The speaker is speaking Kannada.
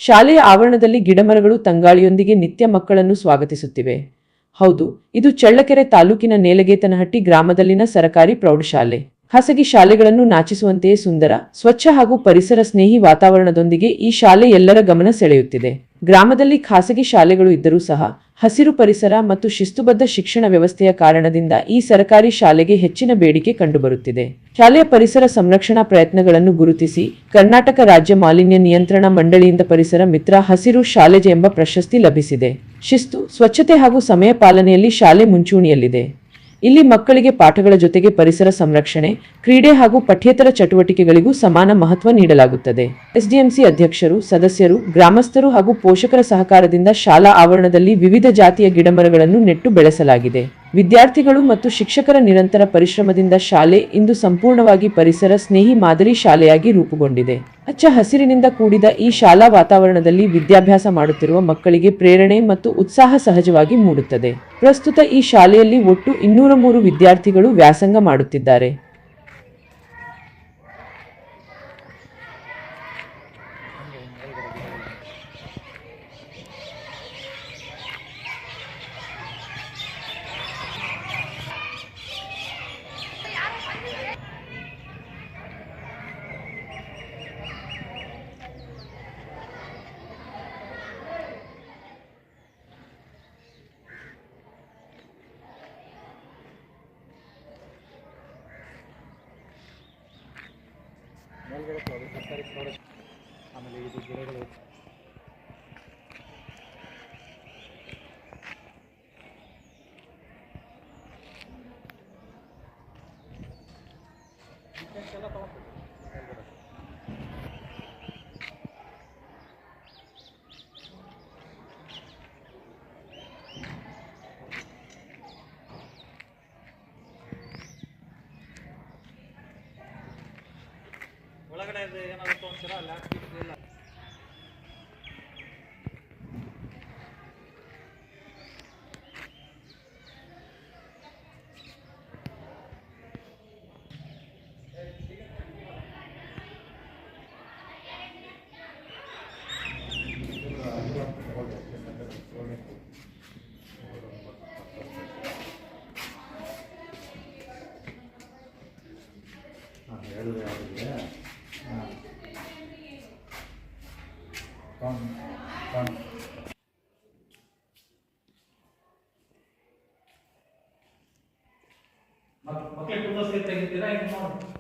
ಶಾಲೆಯ ಆವರಣದಲ್ಲಿ ಗಿಡಮರಗಳು ತಂಗಾಳಿಯೊಂದಿಗೆ ನಿತ್ಯ ಮಕ್ಕಳನ್ನು ಸ್ವಾಗತಿಸುತ್ತಿವೆ. ಹೌದು, ಇದು ಚಳ್ಳಕೆರೆ ತಾಲೂಕಿನ ನೇಲಗೇತನಹಟ್ಟಿ ಗ್ರಾಮದಲ್ಲಿನ ಸರಕಾರಿ ಪ್ರೌಢಶಾಲೆ. ಖಾಸಗಿ ಶಾಲೆಗಳನ್ನು ನಾಚಿಸುವಂತೆಯೇ ಸುಂದರ, ಸ್ವಚ್ಛ ಹಾಗೂ ಪರಿಸರ ಸ್ನೇಹಿ ವಾತಾವರಣದೊಂದಿಗೆ ಈ ಶಾಲೆ ಎಲ್ಲರ ಗಮನ ಸೆಳೆಯುತ್ತಿದೆ. ಗ್ರಾಮದಲ್ಲಿ ಖಾಸಗಿ ಶಾಲೆಗಳು ಇದ್ದರೂ ಸಹ ಹಸಿರು ಪರಿಸರ ಮತ್ತು ಶಿಸ್ತುಬದ್ಧ ಶಿಕ್ಷಣ ವ್ಯವಸ್ಥೆಯ ಕಾರಣದಿಂದ ಈ ಸರಕಾರಿ ಶಾಲೆಗೆ ಹೆಚ್ಚಿನ ಬೇಡಿಕೆ ಕಂಡುಬರುತ್ತಿದೆ. ಶಾಲೆಯ ಪರಿಸರ ಸಂರಕ್ಷಣಾ ಪ್ರಯತ್ನಗಳನ್ನು ಗುರುತಿಸಿ ಕರ್ನಾಟಕ ರಾಜ್ಯ ಮಾಲಿನ್ಯ ನಿಯಂತ್ರಣ ಮಂಡಳಿಯಿಂದ ಪರಿಸರ ಮಿತ್ರ ಹಸಿರು ಶಾಲೆ ಎಂಬ ಪ್ರಶಸ್ತಿ ಲಭಿಸಿದೆ. ಶಿಸ್ತು, ಸ್ವಚ್ಛತೆ ಹಾಗೂ ಸಮಯ ಪಾಲನೆಯಲ್ಲಿ ಶಾಲೆ ಮುಂಚೂಣಿಯಲ್ಲಿದೆ. ಇಲ್ಲಿ ಮಕ್ಕಳಿಗೆ ಪಾಠಗಳ ಜೊತೆಗೆ ಪರಿಸರ ಸಂರಕ್ಷಣೆ, ಕ್ರೀಡೆ ಹಾಗೂ ಪಠ್ಯೇತರ ಚಟುವಟಿಕೆಗಳಿಗೂ ಸಮಾನ ಮಹತ್ವ ನೀಡಲಾಗುತ್ತದೆ. ಎಸ್ಡಿಎಂಸಿ ಅಧ್ಯಕ್ಷರು, ಸದಸ್ಯರು, ಗ್ರಾಮಸ್ಥರು ಹಾಗೂ ಪೋಷಕರ ಸಹಕಾರದಿಂದ ಶಾಲಾ ಆವರಣದಲ್ಲಿ ವಿವಿಧ ಜಾತಿಯ ಗಿಡಮರಗಳನ್ನು ನೆಟ್ಟು ಬೆಳೆಸಲಾಗಿದೆ. ವಿದ್ಯಾರ್ಥಿಗಳು ಮತ್ತು ಶಿಕ್ಷಕರ ನಿರಂತರ ಪರಿಶ್ರಮದಿಂದ ಶಾಲೆ ಇಂದು ಸಂಪೂರ್ಣವಾಗಿ ಪರಿಸರ ಸ್ನೇಹಿ ಮಾದರಿ ಶಾಲೆಯಾಗಿ ರೂಪುಗೊಂಡಿದೆ. ಹಚ್ಚ ಹಸಿರಿನಿಂದ ಕೂಡಿದ ಈ ಶಾಲಾ ವಾತಾವರಣದಲ್ಲಿ ವಿದ್ಯಾಭ್ಯಾಸ ಮಾಡುತ್ತಿರುವ ಮಕ್ಕಳಿಗೆ ಪ್ರೇರಣೆ ಮತ್ತು ಉತ್ಸಾಹ ಸಹಜವಾಗಿ ಮೂಡುತ್ತದೆ. ಪ್ರಸ್ತುತ ಈ ಶಾಲೆಯಲ್ಲಿ ಒಟ್ಟು 203 ವಿದ್ಯಾರ್ಥಿಗಳು ವ್ಯಾಸಂಗ ಮಾಡುತ್ತಿದ್ದಾರೆ. ಸರ್ಕಾರಿ ಪ್ರೌಢ ಆಮೇಲೆ ಇದು ಗಿಡಗಳು ಎಲ್ಲ ತಗೊಂಡು ಒಳಗಡೆ ಏನಾದ್ರು ತೊಗೊಂತೀರಾ? ಲ್ಯಾಪ್ಟಾಪ್ ಇಲ್ಲ. ಮಕ್ಕಳಿಗೆ ತೆಗಿತೀರಾ?